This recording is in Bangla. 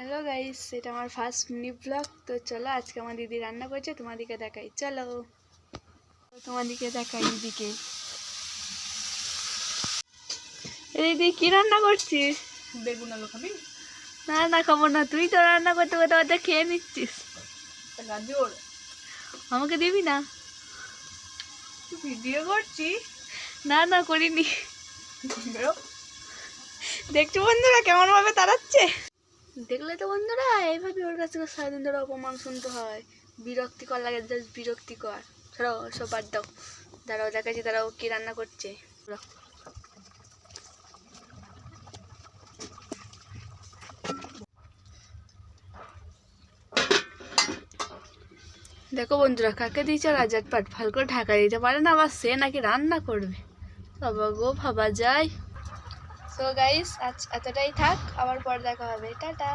হ্যালো গাইস, এটা আমার ফার্স্ট মিনি ব্লগ। তো চলো আজকে আমার দিদি রান্না করছে, তোমাদেরকে দেখাই। চলো তোমাদেরকে দেখাই দিদিকে। দিদি কি রান্না করছিস? বেগুন আলু খাবি? না না, খাবো না। তুই তো রান্না করতে করতে ওটা খেয়ে নিচ্ছিস। গাজর আমাকে দিবি না? ভিডিও করছি। না না, করিনি। দেখছো বন্ধুরা কেমন ভাবে তাড়াচ্ছে? দেখলে তো বন্ধুরা, এইভাবে ওর কাছে সারাদিন ধরে অপমান শুনতে হয়। বিরক্তিকর লাগে, জাস্ট বিরক্তিকর। ধরো সব বাদ দাও, দাঁড়াও দেখাচ্ছি, দাঁড়াও কি রান্না করছে। দেখো বন্ধুরা, কাকে দিয়েছে রাজার পাট, ভালো করে ঢাকা দিতে পারে না, আবার সে নাকি রান্না করবে। বাবা গো, ভাবা যায়। সো গাইস, আজ এতটাই থাক, আবার পরে দেখা হবে। টাটা।